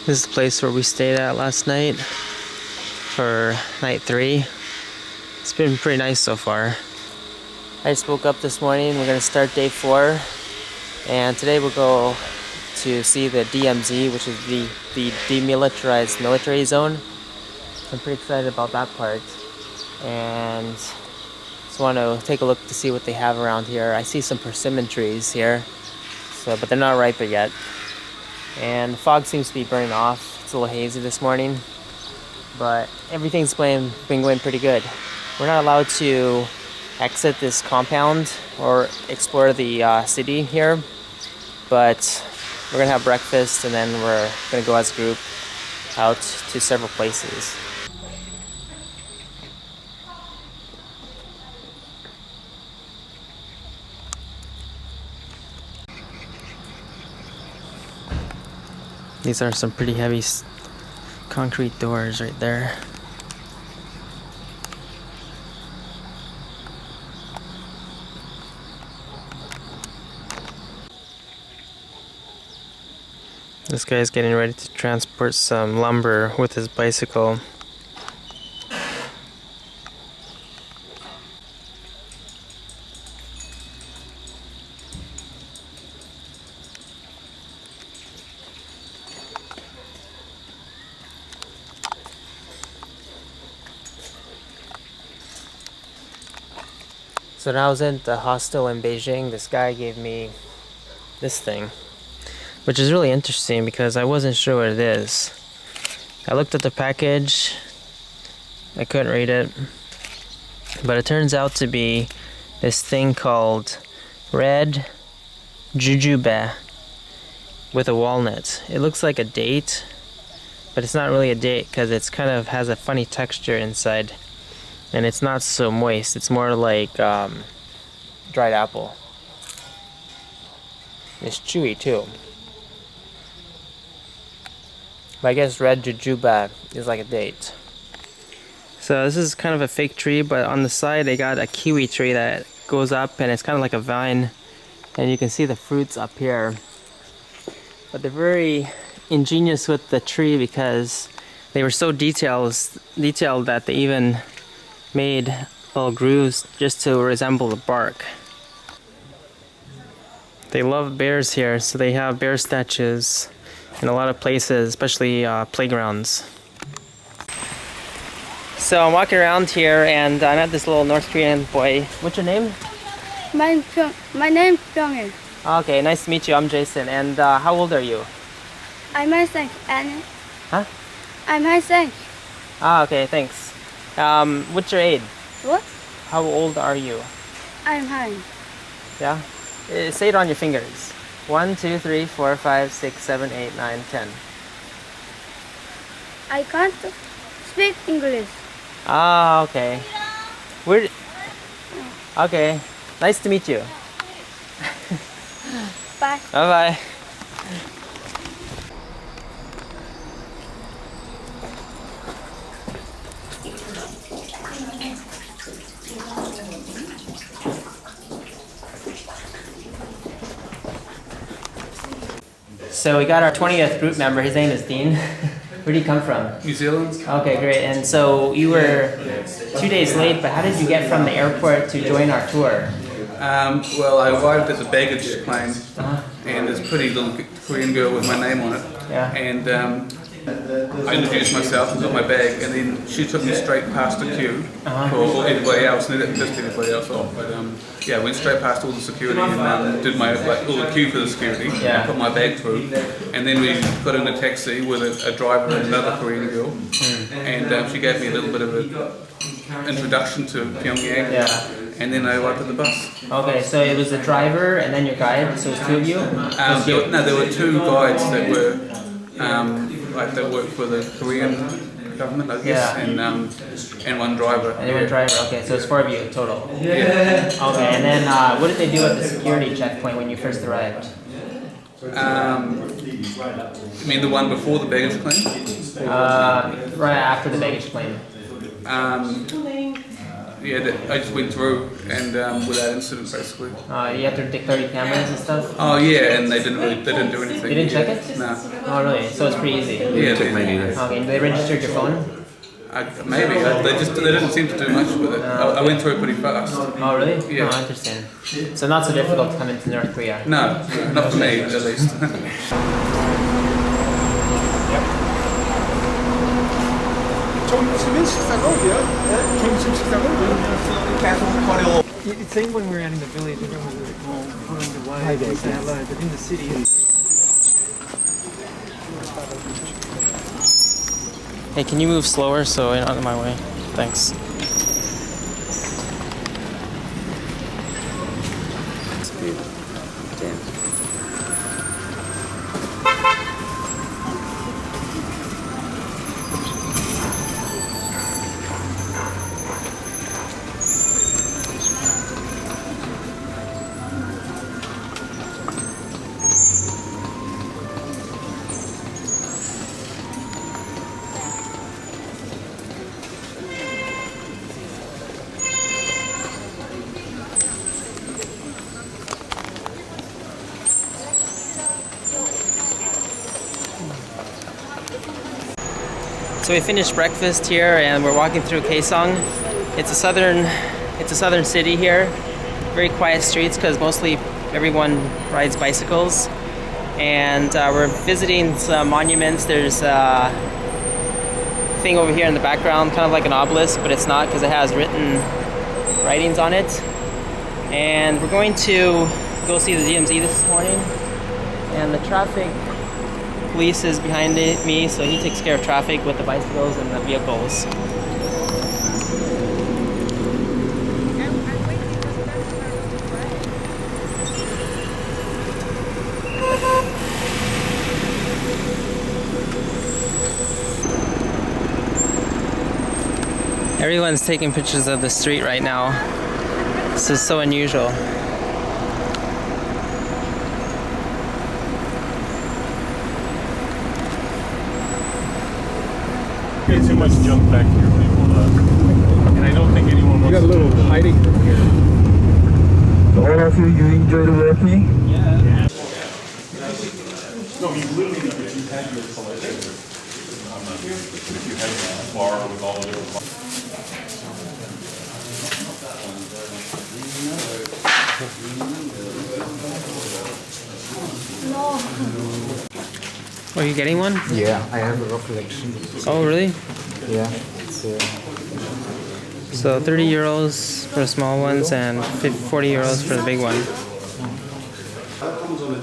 This is the place where we stayed at last night for night 3. It's been pretty nice so far. I just woke up this morning. We're gonna start day 4, and today we'll go to see the DMZ, which is the demilitarized military zone. I'm pretty excited about that part, and just want to take a look to see what they have around here. I see some persimmon trees here, but they're not ripe yet. And the fog seems to be burning off. It's a little hazy this morning, but everything's been going pretty good. We're not allowed to exit this compound or explore the city here, but we're gonna have breakfast and then we're gonna go as a group out to several places. These are some pretty heavy concrete doors right there. This guy's getting ready to transport some lumber with his bicycle. So when I was at the hostel in Beijing, this guy gave me this thing, which is really interesting because I wasn't sure what it is. I looked at the package, I couldn't read it, but it turns out to be this thing called red jujube with a walnut. It looks like a date, but it's not really a date because it's kind of has a funny texture inside. And it's not so moist, it's more like dried apple. It's chewy too. But I guess red jujube is like a date. So this is kind of a fake tree, but on the side they got a kiwi tree that goes up and it's kind of like a vine. And you can see the fruits up here. But they're very ingenious with the tree because they were so detailed that they even made little grooves just to resemble the bark. They love bears here, so they have bear statues in a lot of places, especially playgrounds. So I'm walking around here and I met this little North Korean boy. What's your name? My name is Pyongyang. Okay, nice to meet you. I'm Jason. And how old are you? I'm Kaesong. And Huh? I'm Kaesong. Okay, thanks. What's your age? What? How old are you? I'm Han. Yeah? Say it on your fingers. 1, 2, 3, 4, 5, 6, 7, 8, 9, 10. I can't speak English. Okay. Okay. Nice to meet you. Bye. Bye-bye. So we got our 20th group member. His name is Dean. Where do you come from? New Zealand. Okay, great. And so you were 2 days late, but how did you get from the airport to join our tour? Well, I arrived at the baggage claim, and there's a pretty little Korean girl with my name on it. Yeah. And I introduced myself and got my bag, and then she took me straight past the queue for everybody else. And they didn't just everybody else off, but yeah, went straight past all the security and did my all the queue for the security. Yeah. And put my bag through, and then we got in a taxi with a driver and another Korean girl, and she gave me a little bit of an introduction to Pyongyang. Yeah. And then I arrived at the bus. Okay, so it was the driver and then your guide, so it was 2 of you? There were 2 guides that were that worked for the Korean government, I guess, Yeah. and one driver. And one driver, okay, so it's 4 of you total. Yeah. Okay, and then what did they do at the security checkpoint when you first arrived? You mean the one before the baggage claim? Right after the baggage claim. I just went through and without incident basically. You have to declare cameras and stuff? Oh yeah, and they didn't do anything. They didn't check it? No. Oh really? So it's pretty easy? Yeah, took mine either. Okay, they registered your phone? Maybe. They didn't seem to do much with it. I went through it pretty fast. Oh really? Yeah. Oh, interesting. So not so difficult to come into North Korea? No, not for me at least. 점심은 식사가 어디야? 점심 식사가 어디야? 계속 거려. It's same when we were in the village, when we were going to wine, but in the city. Hey, can you move slower so you're not in my way? Thanks. So we finished breakfast here and we're walking through Kaesong. It's a southern city here. Very quiet streets because mostly everyone rides bicycles. And we're visiting some monuments. There's a thing over here in the background, kind of like an obelisk, but it's not because it has written writings on it. And we're going to go see the DMZ this morning. And the traffic police is behind me, so he takes care of traffic with the bicycles and the vehicles. Everyone's taking pictures of the street right now. This is so unusual. Too much junk back here, people, and I don't think anyone wants You got a little hiding room here. All of you enjoyed working? Yeah. No, you literally, if you had your collection, if you had a bar with all the different. Are you getting one? Yeah, I have a rock collection. Oh, really? Yeah, it's So 30 euros for the small ones and 40 euros for the big one.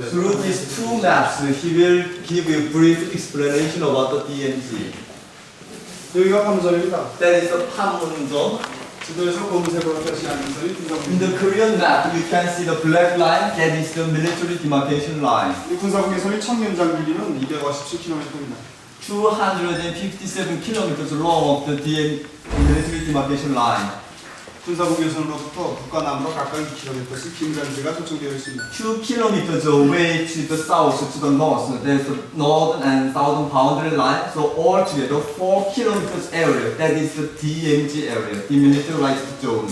Through these two maps, he will give you a brief explanation about the DMZ. 여기가 함선입니다. That is the Panmun점. 지도에서 검은색으로 표시한 함선이 In 군사분계. the Korean map, you can see the black line. That is the military demarcation line. 이 군사분계선의 청년장 길이는 257km입니다. 257 kilometers long of the military demarcation line. 군사분계선으로부터 북과 남으로 각각 2km씩 긴 단지가 설정되어 있습니다. 2 kilometers away to the south, to the north, there's the northern and southern boundary line. So altogether 4 kilometers area. That is the DMZ area, demilitarized zone.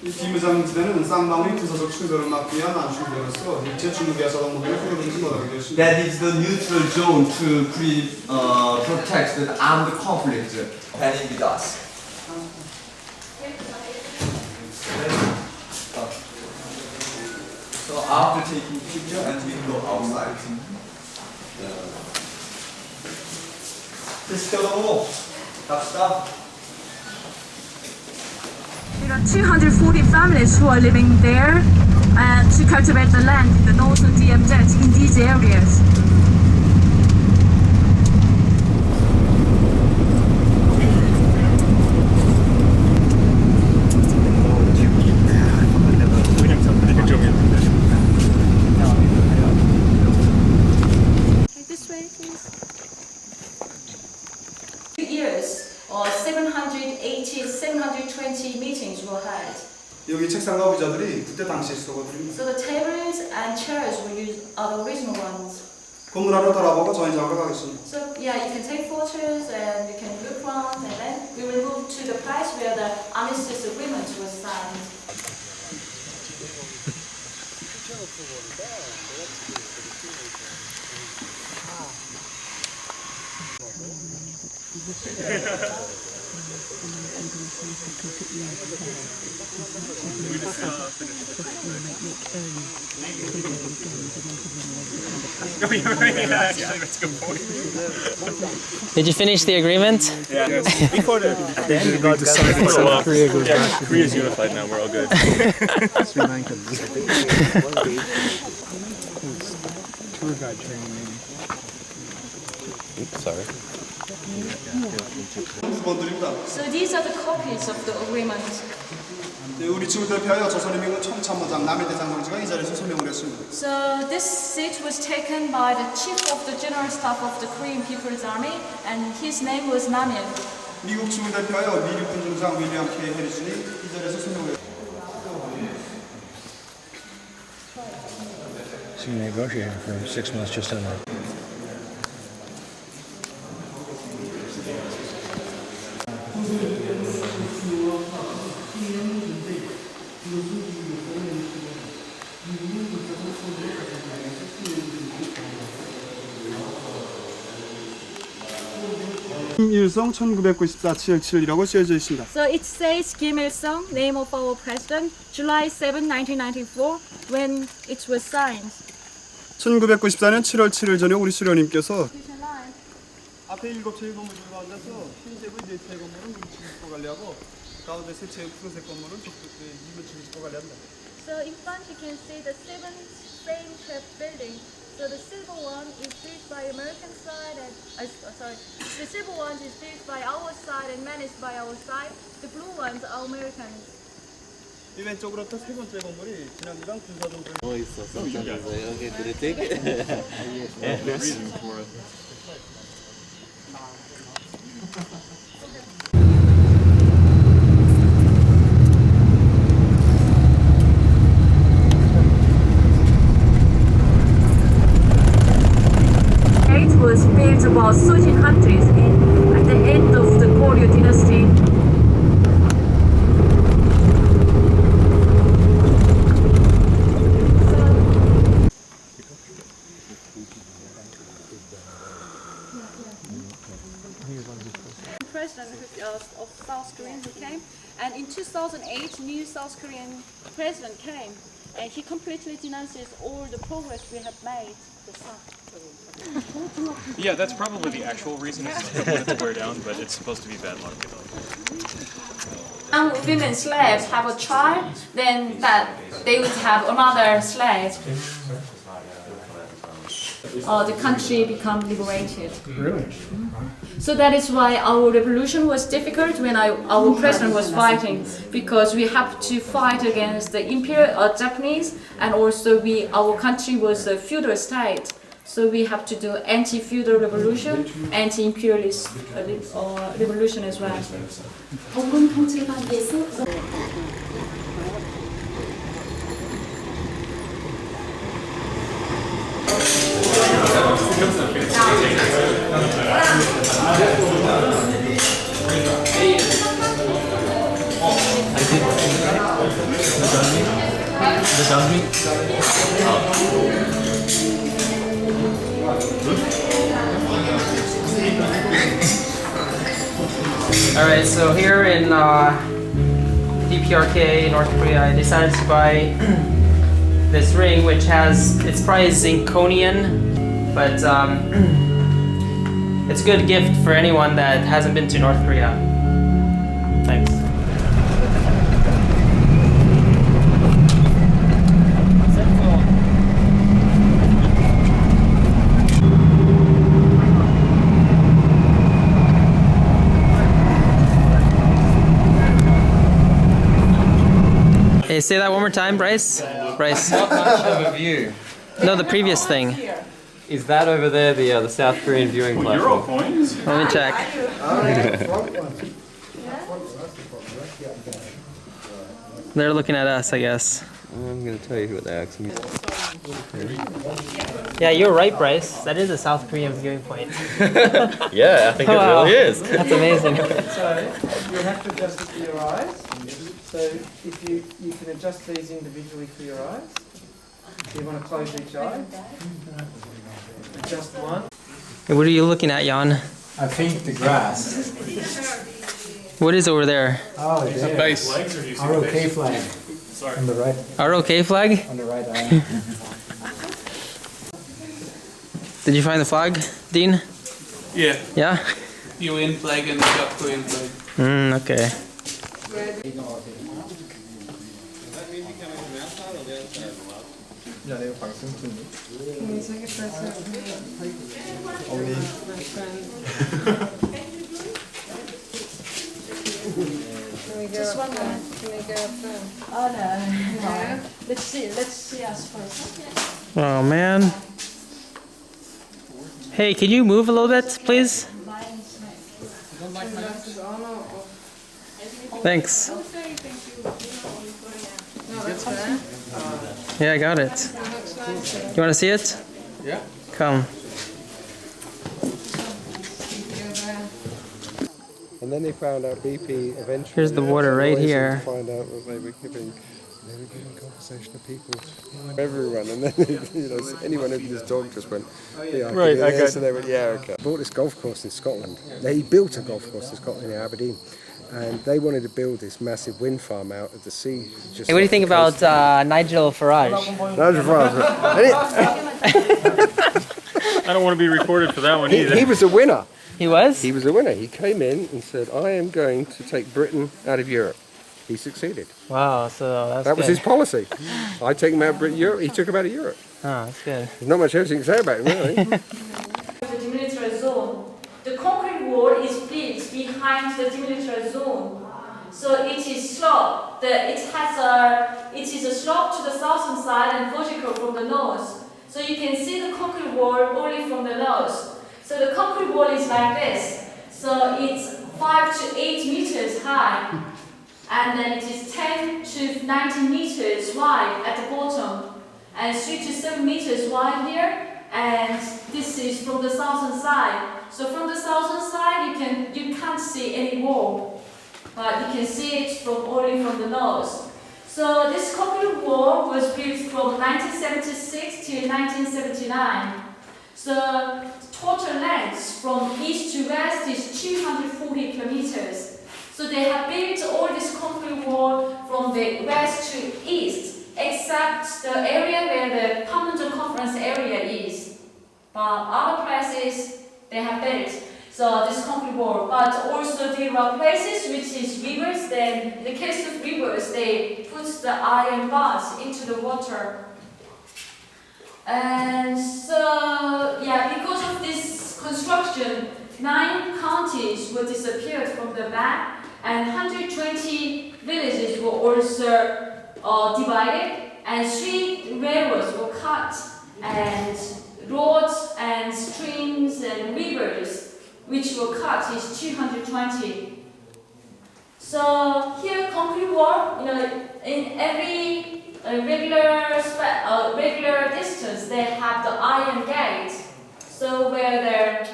이 디무장지대는 쌍방울이 군사적 충돌을 막기 위한 안충대로서 일체 중국의 사동무기를 후려보지 못하게 되었습니다. That is the neutral zone to protect the armed conflict happening with us. So after taking picture and we go outside. 시켜놓고 갑시다. There are 240 families who are living there to cultivate the land in the northern DMZ in these areas. This way, please. 2 years, 780, 720 meetings were held. 여기 책상과 의자들이 그때 당시에 쓰거든요. So the tables and chairs are the original ones. 건물 안으로 돌아보고 저희 작업을 하겠습니다. So yeah, you can take photos and you can look around, and then we will move to the place where the armistice agreement was signed. Did you finish the agreement? Before the then we decided South Korea goes back. Korea's unified now. We're all good. Tour guide training. Sorry. 수고드립니다. So these are the copies of the agreement. 네, 우리 측을 대표하여 조선인민군 총참모장 남해대장 동지가 이 자리에서 설명을 했습니다. So this seat was taken by the chief of the general staff of the Korean People's Army, and his name was Namil. 미국 측을 대표하여 미 육군 중장 윌리엄 K. 해리슨이 이 자리에서 설명을 했습니다. So you negotiated for 6 months just on that. 김일성 1994-777이라고 쓰여져 있습니다. So it says Kim Il-sung, name of our president, July 7, 1994, when it was signed. 1994년 7월 7일 저녁 우리 수련님께서 앞에 7채의 건물들 가운데서 흰색의 4채의 건물은 우리 측이 짓고 관리하고 가운데 3채의 푸른색 건물은 이번 측이 짓고 관리한다. So in front you can see the 7 same shape building. So the silver one is built by American side and the silver one is built by our side and managed by our side. The blue ones are Americans. 이 왼쪽으로부터 세 번째 건물이 진앙이랑 군사동들. It was built about 1300s at the end of the Goryeo dynasty. President of South Korea who came, and in 2008 new South Korean president came, and he completely denounces all the progress we have made. Yeah, that's probably the actual reason is to want it to wear down, but it's supposed to be bad luck. And women slaves have a child, then that they would have another slave. The country become liberated. Really? So that is why our revolution was difficult when our president was fighting, because we have to fight against the imperial Japanese, and also our country was a feudal state. So we have to do anti-feudal revolution, anti-imperialist revolution as well. Alright, so here in DPRK, North Korea, I decided to buy this ring, which has its price Zinconian, but it's a good gift for anyone that hasn't been to North Korea. Thanks. Hey, say that one more time, Bryce. Bryce. Not much of a view. No, the previous thing. Is that over there the South Korean viewing platform? Coins? Let me check. They're looking at us, I guess. I'm going to tell you what they're asking me. Yeah, you're right, Bryce. That is a South Korean viewing point. Yeah, I think it Wow. really is. That's amazing. So you have to adjust it for your eyes. So if you can adjust these individually for your eyes. So you want to close each eye. Adjust one. Hey, what are you looking at, Jan? I think the grass. What is over there? Oh, It's a there. base. ROK flag. On the right. ROK flag? On the right eye. Did you find the flag, Dean? Yeah. Yeah? UN flag and the South Korean flag. Okay. Just one moment. Can we go through? Oh no. Let's see us first. Oh man. Hey, can you move a little bit, please? Thanks. Yeah, I got it. You want to see it? Yeah. Come. And then they found out BP eventually. Here's the water right here. Find out that they were giving compensation to people, everyone, and then anyone who just dog just went, yeah, Right, okay. So they went, yeah, okay. Bought this golf course in Scotland. They built a golf course in Scotland in Aberdeen, and they wanted to build this massive wind farm out at the sea. Just Hey, what do you think about Nigel Farage? Nigel Farage. I don't want to be recorded for that one either. He was a winner. He was? He was a winner. He came in and said, I am going to take Britain out of Europe. He succeeded. Wow, so that's That was good. his policy. I take him out of Europe, he took him out of Europe. Oh, that's good. There's not much else you can say about him, really. The demilitarized zone. The concrete wall is built behind the demilitarized zone. So it is slope. It is a slope to the southern side and vertical from the north. So you can see the concrete wall only from the north. So the concrete wall is like this. So it's 5 to 8 meters high. And then it is 10 to 19 meters wide at the bottom. And 3 to 7 meters wide here. And this is from the southern side. So from the southern side, you can't see any wall. But you can see it only from the north. So this concrete wall was built from 1976 to 1979. So total length from east to west is 240 kilometers. So they have built all this concrete wall from the west to east, except the area where the permanent conference area is. But other places they have built so this concrete wall. But also there are places which is rivers. Then in the case of rivers, they put the iron bars into the water. And so, yeah, because of this construction, 9 counties were disappeared from the map, and 120 villages were also divided, and 3 railroads were cut, and roads and streams and rivers which were cut is 220. So here, concrete wall, in every regular distance, they have the iron gate. So where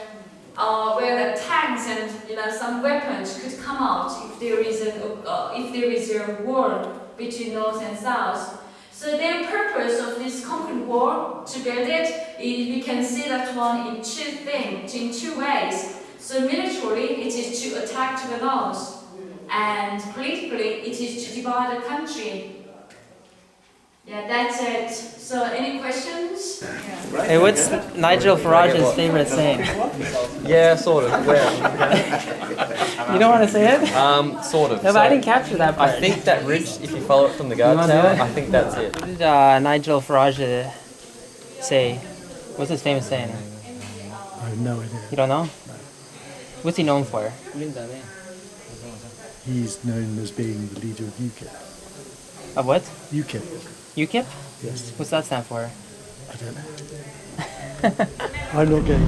the tanks and some weapons could come out if there is a war between north and south. So the purpose of this concrete wall to build it is we can see that one in two ways. So militarily, it is to attack to the north, and politically, it is to divide the country. Yeah, that's it. So, any questions? Yeah. Hey, what's Nigel Farage's favorite saying? Yeah, sort of. Where? You don't want to say it? Sort of. No, but I didn't capture that part. I think that ridge, if you follow it from the guard wanna do tower, it? I think that's it. What did Nigel Farage say? What's his famous saying? I have no idea. You don't know? What's he known for? He's known as being the leader of UKIP. Of what? UKIP. UKIP? Yes. What's that stand for? I don't know. I'm not getting.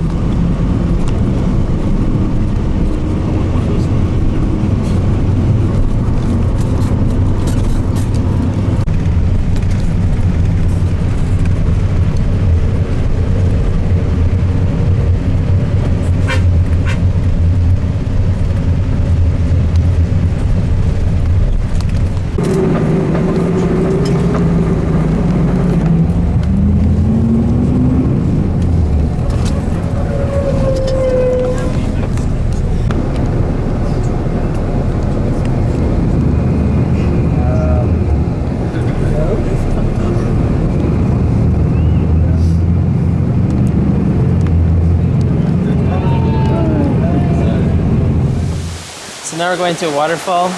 Now we're going to a waterfall.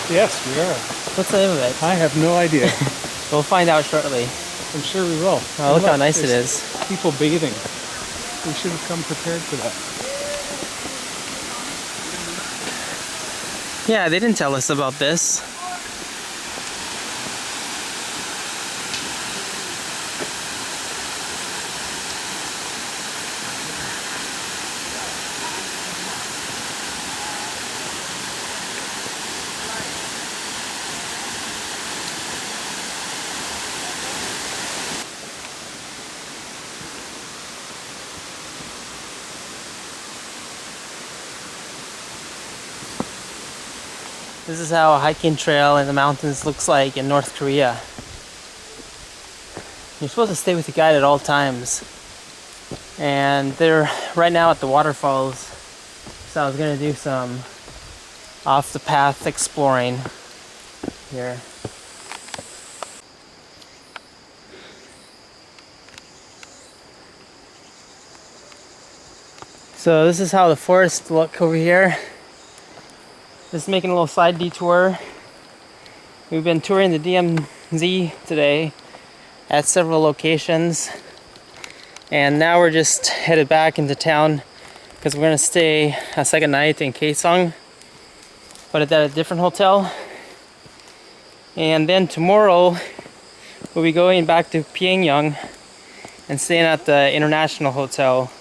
Yes, we are. What's the name of it? I have no idea. We'll find out shortly. I'm sure we will. Oh, look how nice it there's is. People bathing. We should have come prepared for that. Yeah, they didn't tell us about this. This is how a hiking trail in the mountains looks like in North Korea. You're supposed to stay with a guide at all times. And they're right now at the waterfalls. So I was gonna do some off the path exploring here. So this is how the forests look over here. Just making a little side detour. We've been touring the DMZ today at several locations. And now we're just headed back into town because we're gonna stay a second night in Kaesong, but at a different hotel. And then tomorrow we'll be going back to Pyongyang and staying at the International Hotel,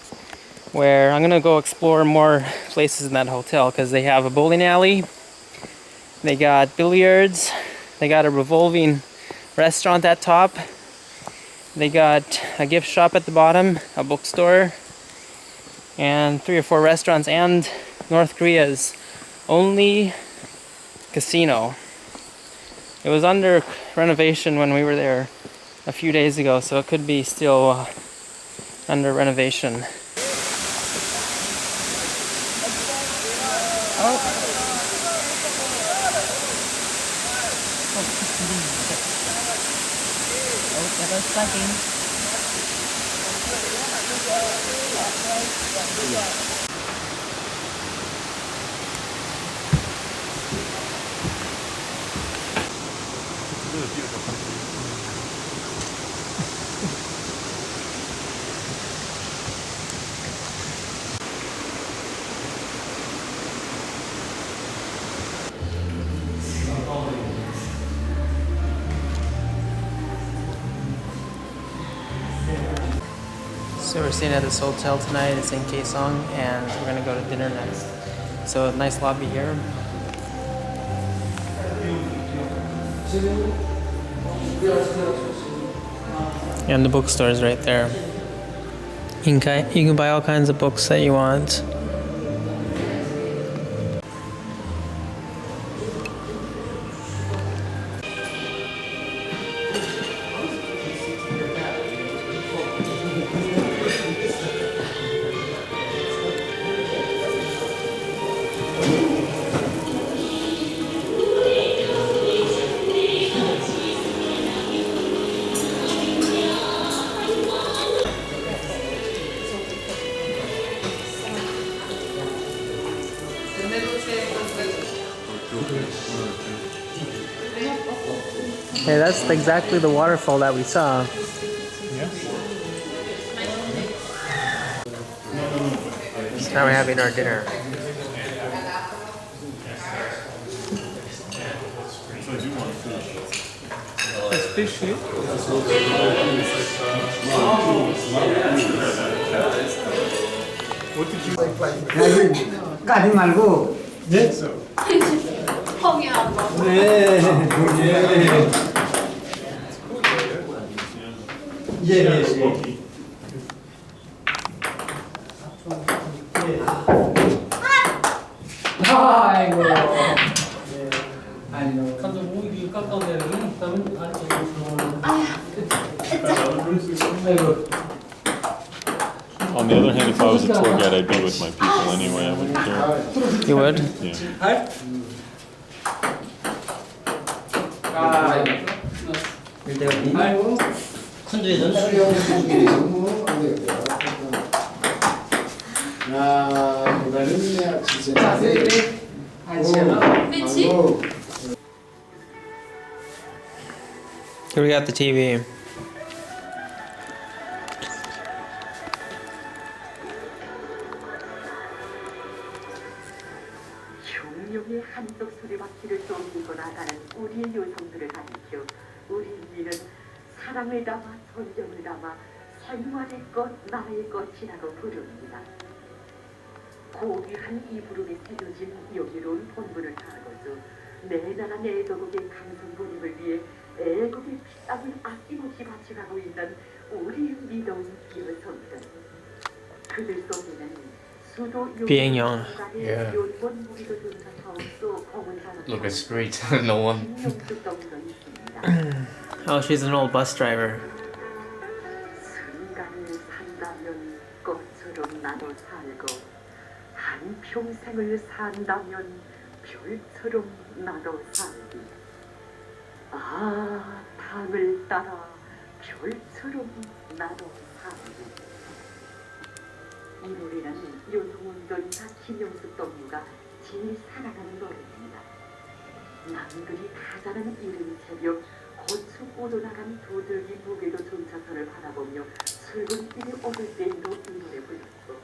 where I'm gonna go explore more places in that hotel because they have a bowling alley, they got billiards, they got a revolving restaurant at top, they got a gift shop at the bottom, a bookstore, and 3 or 4 restaurants, and North Korea's only casino. It was under renovation when we were there a few days ago, so it could be still under renovation. So we're staying at this hotel tonight. It's in Kaesong, and we're gonna go to dinner next. So nice lobby here. And the bookstore is right there. You can buy all kinds of books that you want. Hey, that's exactly the waterfall that we saw. So now we're having our dinner. Fish here? What did you 까지 말고. 네? 펑이야. 예. 아이고. 아이고. 간도 모이기 가까운 데는 그다음에 아이고. On the other hand, if I was a tour guide, I'd be with my people anyway. I wouldn't care. You would? Yeah. 아이고. 큰주에 전 Mitzi? Here we got the TV. 흉룡의 한쪽 소리바퀴를 옮기고 나가는 우리의 여성들을 가리켜 우리 인민은 사랑을 담아 존경을 담아 생활의 것 나의 것이라고 부릅니다. 고귀한 이 부름이 새겨진 여유로운 본분을 타고서 내 나라 내 조국의 강성 군림을 위해 애국의 피땀을 아낌없이 바쳐가고 있는 우리 믿음 여성들. 그들 속에는 Being young. Yeah. Look, it's great. No one. Oh, she's an old bus driver. 순간을 산다면 꽃처럼 나도 살고 한 평생을 산다면 별처럼 나도 살기. 아, 당을 따라 별처럼 나도 살기. 이 노래는 요동운전사 김영숙 동무가 제일 사랑하는 노래입니다. 남들이 다 자는 이른 새벽 고추 뻗어나간 도들기 무게도 전차선을 바라보며 출근길에 오를 때에도 이 노래 불렀고,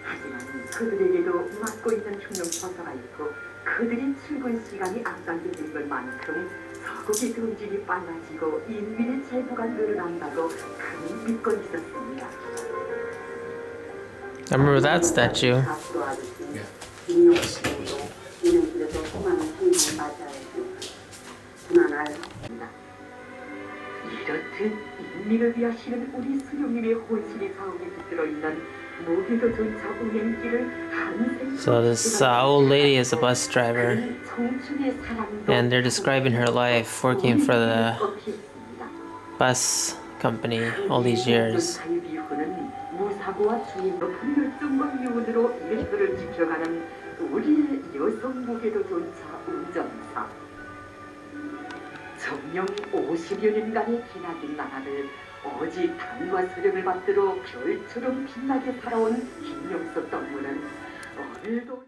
하지만 그들에게도 맡고 있는 흉룡처사가 있고 그들의 출근 시간이 앞당겨진 것만큼 서국의 경진이 빨라지고 인민의 재부가 늘어난다고 그는 믿고 있었습니다. I remember that statue. 이렇듯 인민을 위하시는 우리 수령님의 혼신이 자욱이 깃들어 있는 모기도 전차 운행길을 한생. So this old lady is a bus driver, and they're describing her life working for the bus company all these years. 무사고와 주인 높은 열정과 유언으로 일터를 지켜가는 우리의 여성 무게도 전차 운전사. 정령 50여 년간의 기나긴 나라를 오직 당과 서령을 받들어 별처럼 빛나게 살아온 김영석 동무는 오늘도